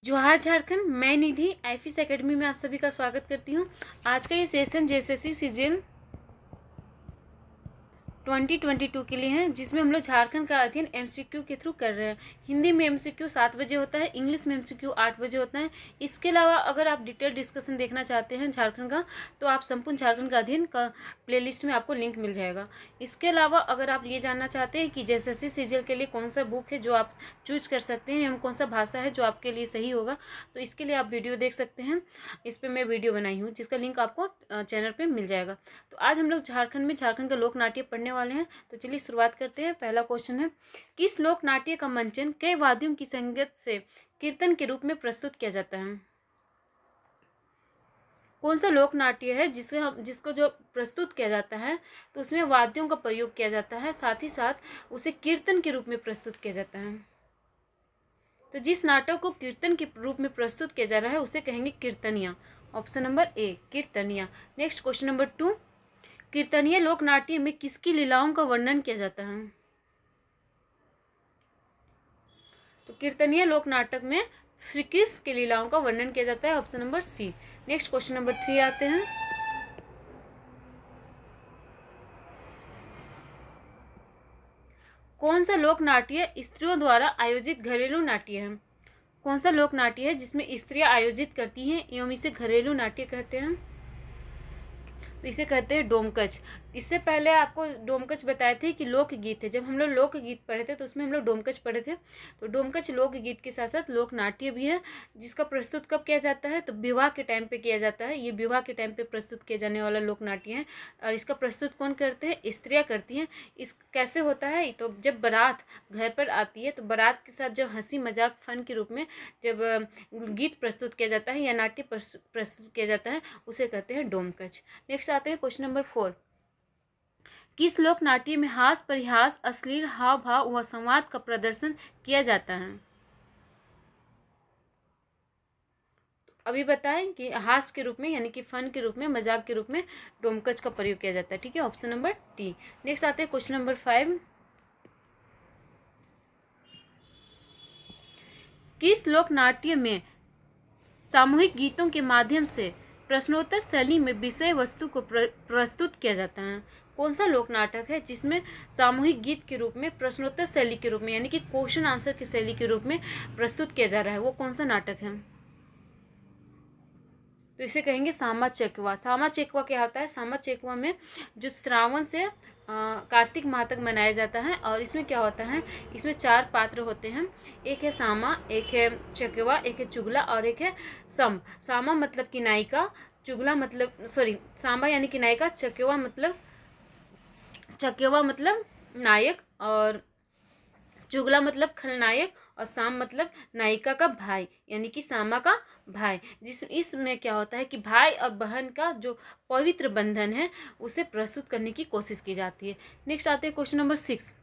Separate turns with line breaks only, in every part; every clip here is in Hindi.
जोहार झारखंड, मैं निधि आईफिस एकेडमी में आप सभी का स्वागत करती हूँ। आज का ये सेशन जेएसएससी सीजन 2022 के लिए हैं, जिसमें हम लोग झारखंड का अध्ययन एमसीक्यू के थ्रू कर रहे हैं। हिंदी में एमसीक्यू 7 बजे होता है, इंग्लिश में एमसीक्यू 8 बजे होता है। इसके अलावा अगर आप डिटेल डिस्कशन देखना चाहते हैं झारखंड का, तो आप संपूर्ण झारखंड का अध्ययन का प्लेलिस्ट में आपको लिंक मिल जाएगा। इसके अलावा अगर आप ये जानना चाहते हैं कि जेएसएससी सीजीएल के लिए कौन सा बुक है जो आप चूज कर सकते हैं एवं कौन सा भाषा है जो आपके लिए सही होगा, तो इसके लिए आप वीडियो देख सकते हैं। इस पर मैं वीडियो बनाई हूँ जिसका लिंक आपको चैनल पर मिल जाएगा। तो आज हम लोग झारखंड का लोक नाट्य पढ़ने वाले हैं। तो चलिए शुरुआत करते हैं। पहला क्वेश्चन है, किस लोक नाट्य का मंचन कई वाद्यों की संगत से कीर्तन के रूप में प्रस्तुत किया जाता है? कौन सा लोक नाट्य है जिसको जो प्रस्तुत किया जाता है तो उसमें वाद्यों का प्रयोग किया जाता है, साथ ही साथ उसे कीर्तन के रूप में प्रस्तुत किया जाता है। तो जिस नाटक को कीर्तन के रूप में प्रस्तुत किया जा रहा है उसे कहेंगे Kirtaniya. Option number A, Kirtaniya. Next question number 2, Kirtaniya लोक नाट्य में किसकी लीलाओं का वर्णन किया जाता है? तो कीर्तनीय लोक नाटक में श्री कृष्ण की लीलाओं का वर्णन किया जाता है। Option number C. Next question number 3 आते हैं, कौन सा लोक नाट्य स्त्रियों द्वारा आयोजित घरेलू नाट्य है? कौन सा लोक नाट्य है जिसमें स्त्रियां आयोजित करती हैं एवं इसे घरेलू नाट्य कहते हैं? तो इसे कहते हैं डोमकच। इससे पहले आपको डोमकच बताए थे कि लोकगीत है। जब हम लोग लोकगीत पढ़े थे तो उसमें हम लोग डोमकच पढ़े थे। तो डोमकच लोकगीत के साथ साथ लोक नाट्य भी है, जिसका प्रस्तुत कब किया जाता है? तो विवाह के टाइम पे किया जाता है। ये विवाह के टाइम पे प्रस्तुत किया जाने वाला लोक नाट्य है। और इसका प्रस्तुत कौन करते हैं? स्त्रियाँ करती हैं। इस कैसे होता है? तो जब बारात घर पर आती है तो बारात के साथ जब हंसी मजाक फन के रूप में जब गीत प्रस्तुत किया जाता है या नाट्य प्रस्तुत किया जाता है, उसे कहते हैं डोमकच। नेक्स्ट आते हैं क्वेश्चन नंबर 4, किस लोक नाट्य में हास परिहास अश्लील हाव भाव व संवाद का प्रदर्शन किया जाता है? अभी बताएं कि हास के रूप में यानी कि फन के रूप में, मजाक के रूप में डोमकच का प्रयोग किया जाता है। ठीक है, ऑप्शन नंबर डी। नेक्स्ट आते हैं क्वेश्चन नंबर 5, किस लोक नाट्य में सामूहिक गीतों के माध्यम से प्रश्नोत्तर शैली में विषय वस्तु को प्रस्तुत किया जाता है? कौन सा लोक नाटक है जिसमें सामूहिक गीत के रूप में प्रश्नोत्तर शैली के रूप में यानी कि क्वेश्चन आंसर की शैली के रूप में प्रस्तुत किया जा रहा है? वो कौन सा नाटक है? तो इसे कहेंगे सामा चकेवा। सामा चकेवा क्या होता है? सामा चकेवा में जो श्रावण से कार्तिक माह तक मनाया जाता है, और इसमें क्या होता है, इसमें 4 पात्र होते हैं। एक है सामा, एक है चकेवा, एक है चुगला और एक है सम। सामा मतलब कि नायिका, चुगला मतलब सामा यानी कि नायिका, चकेवा मतलब नायक, और चुगला मतलब खलनायक, और साम मतलब नायिका का भाई यानी कि सामा का भाई। इसमें क्या होता है कि भाई और बहन का जो पवित्र बंधन है उसे प्रस्तुत करने की कोशिश की जाती है। नेक्स्ट आते हैं क्वेश्चन नंबर 6,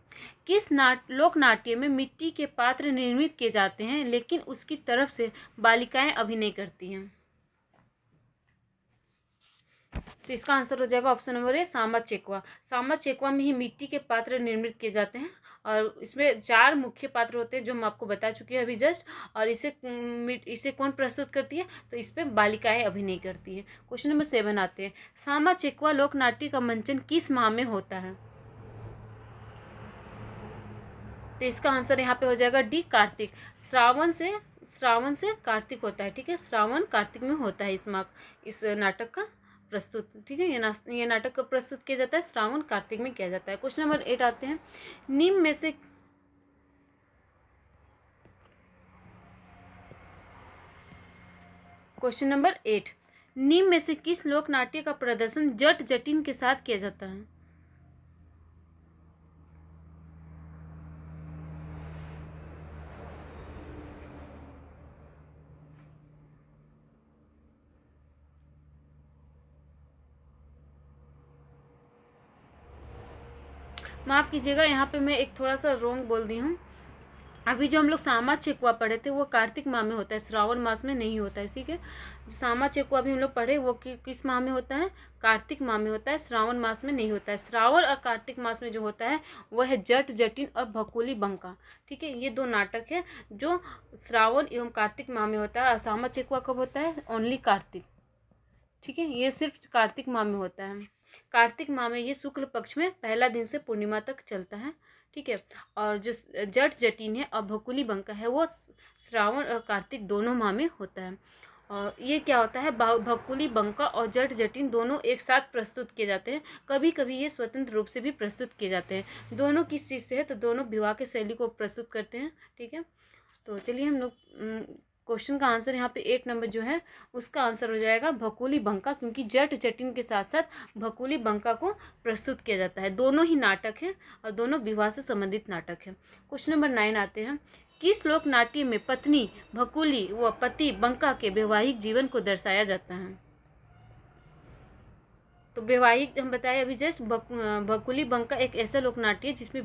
किस लोक नाट्य में मिट्टी के पात्र निर्मित किए जाते हैं लेकिन उसकी तरफ से बालिकाएं अभिनय करती हैं? तो इसका आंसर हो जाएगा ऑप्शन नंबर ए, सामा चकेवा। सामा चकेवा में ही मिट्टी के पात्र निर्मित किए जाते हैं, और इसमें 4 मुख्य पात्र होते हैं जो हम आपको बता चुके हैं अभी जस्ट। और इसे कौन प्रस्तुत करती है? तो इस पर बालिकाएं अभिनय करती है। क्वेश्चन नंबर 7 आते हैं, सामा चकेवा लोक नाट्य का मंचन किस माह में होता है? तो इसका आंसर यहाँ पे हो जाएगा डी, कार्तिक। श्रावण से कार्तिक होता है। ठीक है, श्रावण कार्तिक में होता है इस नाटक का प्रस्तुत। ठीक है, ये नाटक का प्रस्तुत किया जाता है श्रावण कार्तिक में किया जाता है। क्वेश्चन नंबर 8 आते हैं, निम्न में से क्वेश्चन नंबर 8, निम्न में से किस लोक नाट्य का प्रदर्शन जट जटिन के साथ किया जाता है? माफ़ कीजिएगा, यहाँ पे मैं एक थोड़ा सा रॉन्ग बोल दी हूँ। अभी जो हम लोग सामा चेकुआ पढ़े थे वो कार्तिक माह में होता है, श्रावण मास में नहीं होता है, ठीक है। जो सामा चेकुआ अभी हम लोग पढ़े वो किस माह में होता है, कार्तिक माह में होता है, श्रावण मास में नहीं होता है। श्रावण और कार्तिक मास में जो होता है वह है जट जटिन और भकुली बंका, ठीक है। ये दो नाटक है जो श्रावण एवं कार्तिक माह में होता है। और सामा चेकुआ कब होता है, ओनली कार्तिक, ठीक है। ये सिर्फ कार्तिक माह में होता है। कार्तिक माह में ये शुक्ल पक्ष में पहला दिन से पूर्णिमा तक चलता है, ठीक है। और जो जट जटिन है और भकुली बंका है वो श्रावण और कार्तिक दोनों माह में होता है। और ये क्या होता है, भकुली बंका और जट जटिन दोनों एक साथ प्रस्तुत किए जाते हैं। कभी कभी ये स्वतंत्र रूप से भी प्रस्तुत किए जाते हैं। दोनों किस चीज़ से है, तो दोनों विवाह की शैली को प्रस्तुत करते हैं, ठीक है। तो चलिए हम लोग क्वेश्चन का आंसर यहाँ पे 8 नंबर जो है उसका आंसर हो जाएगा भकुली बंका, क्योंकि जट जटिन के साथ साथ भकुली बंका को प्रस्तुत किया जाता है। दोनों ही नाटक हैं और दोनों विवाह से संबंधित नाटक हैं। क्वेश्चन नंबर 9 आते हैं। किस लोक नाट्य में पत्नी भकुली व पति बंका के वैवाहिक जीवन को दर्शाया जाता है। तो वैवाहिक हम बताए अभी जस्ट, भकुली बंका एक ऐसा लोक नाट्य है जिसमें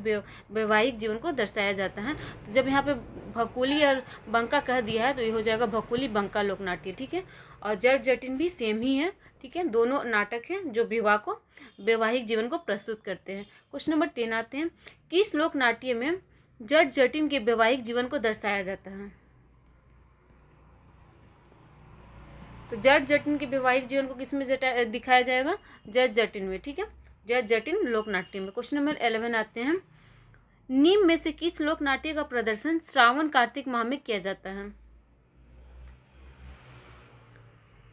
वैवाहिक जीवन को दर्शाया जाता है। तो जब यहाँ पे भकुली और बंका कह दिया है तो ये हो जाएगा भकुली बंका लोक नाट्य, ठीक है। और जट जटिन भी सेम ही है, ठीक है। दोनों नाटक हैं जो विवाह को, वैवाहिक जीवन को प्रस्तुत करते हैं। क्वेश्चन नंबर 10 आते हैं। किस लोक नाट्य में जट जटिन के वैवाहिक जीवन को दर्शाया जाता है। तो जट जटिन के वैवाहिक जीवन को किस में दिखाया जाएगा, जट जटिन में, ठीक है। जट जटिन लोक नाट्य में। क्वेश्चन नंबर 11 आते हैं। निम्न में से किस लोक नाट्य का प्रदर्शन श्रावण कार्तिक माह में किया जाता है।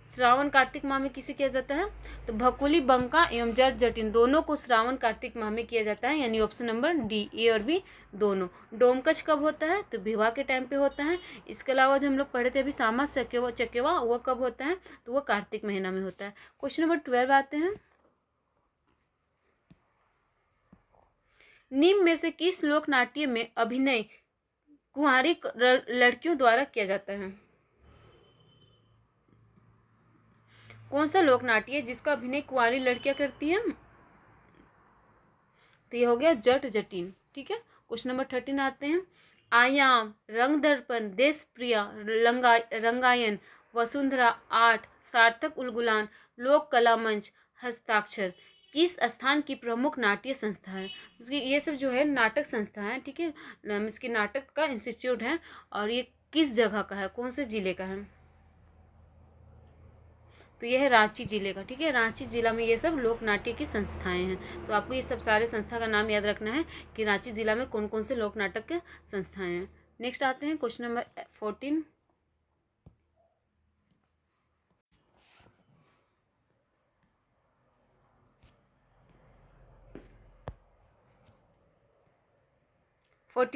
श्रावण कार्तिक माह में किसे किया जाता है, तो भकुली बंका एवं जट जटिन दोनों को श्रावण कार्तिक माह में किया जाता है, यानी ऑप्शन नंबर डी, ए और बी दोनों। डोमकच कब होता है, तो विवाह के टाइम पे होता है। इसके अलावा जो हम लोग पढ़े थे अभी सामा चकेवा वो कब होता है, तो वो कार्तिक महीना में होता है। क्वेश्चन नंबर 12 आते हैं। निम्न में से किस लोक नाट्य में अभिनय कुंवारी लड़कियों द्वारा किया जाता है। कौन सा लोक नाट्य है जिसका अभिनय कुंवारी लड़कियां करती हैं, तो ये हो गया जट जटिन, ठीक है। क्वेश्चन नंबर 13 आते हैं। आयाम, रंग दर्पण, देश प्रिया, रंगायन, वसुंधरा आर्ट, सार्थक उलगुलान, लोक कला मंच, हस्ताक्षर किस स्थान की प्रमुख नाट्य संस्था है। ये सब जो है नाटक संस्था है, ठीक है। इसके नाटक का इंस्टीट्यूट है और ये किस जगह का है, कौन से जिले का है, तो यह है रांची जिले का, ठीक है। रांची जिला में ये सब लोक नाट्य की संस्थाएं हैं। तो आपको ये सब सारे संस्था का नाम याद रखना है कि रांची जिला में कौन कौन से लोक नाटक के संस्थाएं हैं। नेक्स्ट आते हैं क्वेश्चन नंबर 14।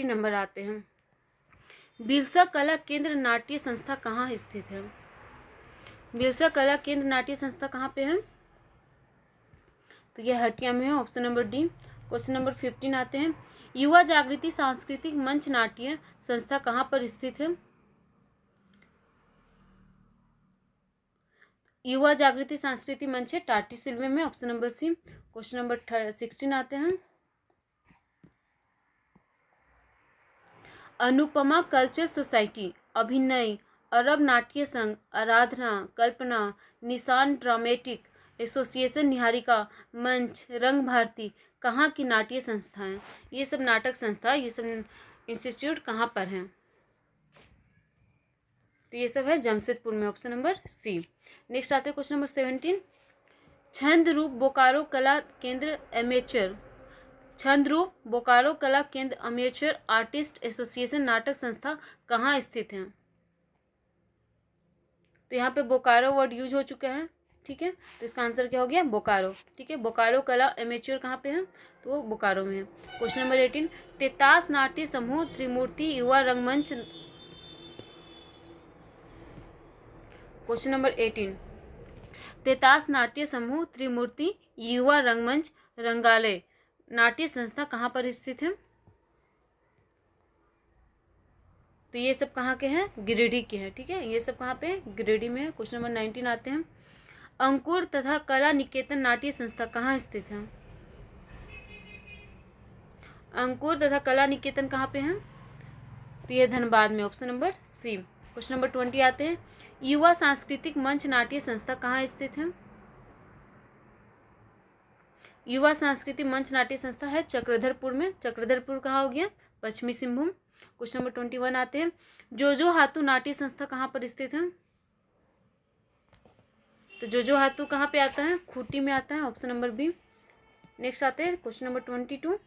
नंबर आते हैं। बिरसा कला केंद्र नाट्य संस्था कहाँ स्थित है। बिरसा कला केंद्र नाट्य संस्था कहाँ पे है, तो यह हटिया में है, option number D. Question number 15 आते हैं। युवा जागृति सांस्कृतिक मंच नाट्य संस्था कहाँ पर स्थित है। युवा जागृति सांस्कृतिक मंच है टाटी सिल्वे में, option number C. Question number 16 आते हैं। अनुपमा कल्चर सोसाइटी, अभिनय, अरब नाट्य संघ, आराधना, कल्पना, निशान ड्रामेटिक एसोसिएशन, निहारिका मंच, रंग भारती कहाँ की नाट्य संस्थाएं। ये सब नाटक संस्था, ये सब इंस्टीट्यूट कहाँ पर हैं, तो ये सब है जमशेदपुर में, ऑप्शन नंबर सी। नेक्स्ट आते हैं क्वेश्चन नंबर 17। छंद रूप बोकारो कला केंद्र एमेचर, छंद रूप बोकारो कला केंद्र अमेचर आर्टिस्ट एसोसिएशन नाटक संस्था कहाँ स्थित है। तो यहाँ पे बोकारो वर्ड यूज हो चुका है, ठीक है। तो इसका आंसर क्या हो गया, बोकारो, ठीक है। बोकारो कला एमेच्योर कहाँ पे है, तो वो बोकारो में है। Question number 18। तेतास नाट्य समूह त्रिमूर्ति युवा रंगमंच, क्वेश्चन नंबर 18। तेतास नाट्य समूह त्रिमूर्ति युवा रंगमंच रंगालय नाट्य संस्था कहाँ पर स्थित है। तो ये सब कहाँ के हैं, गिरिडीह के हैं, ठीक है। ये सब कहाँ पे, गिरिडीह में। क्वेश्चन नंबर 19 आते हैं। अंकुर तथा कला निकेतन नाट्य संस्था कहाँ स्थित है। अंकुर तथा कला निकेतन कहाँ पे हैं, तो ये धनबाद में, option number C. Question number 20 आते हैं, युवा सांस्कृतिक मंच नाट्य संस्था कहाँ स्थित है? युवा सांस्कृतिक मंच नाट्य संस्था है चक्रधरपुर में। चक्रधरपुर कहाँ हो गया? पश्चिमी सिंहभूम। क्वेश्चन नंबर 21 आते हैं, जोजो हाथू नाट्य संस्था कहाँ पर स्थित है? तो जोजो हाथू कहाँ पे आता है? खूंटी में आता है, ऑप्शन नंबर बी। नेक्स्ट आते हैं क्वेश्चन नंबर 22,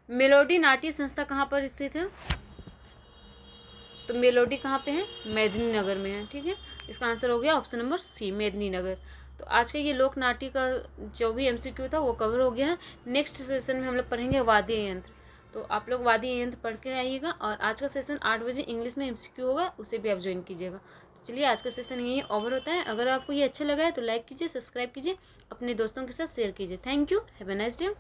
मेलोडी नाट्य संस्था कहाँ पर स्थित है? तो मेलोडी कहाँ पे है? मेदिनीनगर में है, ठीक है। इसका आंसर हो गया ऑप्शन नंबर सी, मेदिनीनगर। तो आज का ये लोक नाट्य का जो भी MCQ था वो कवर हो गया है। नेक्स्ट सेशन में हम लोग पढ़ेंगे वाद्य यंत्र। तो आप लोग वाद्य यंत्र पढ़ के आइएगा, और आज का सेशन 8 बजे इंग्लिश में MCQ होगा, उसे भी आप ज्वाइन कीजिएगा। तो चलिए, आज का सेशन यहीं ओवर होता है। अगर आपको ये अच्छा लगा है तो लाइक कीजिए, सब्सक्राइब कीजिए, अपने दोस्तों के साथ शेयर कीजिए। Thank you, have a nice day.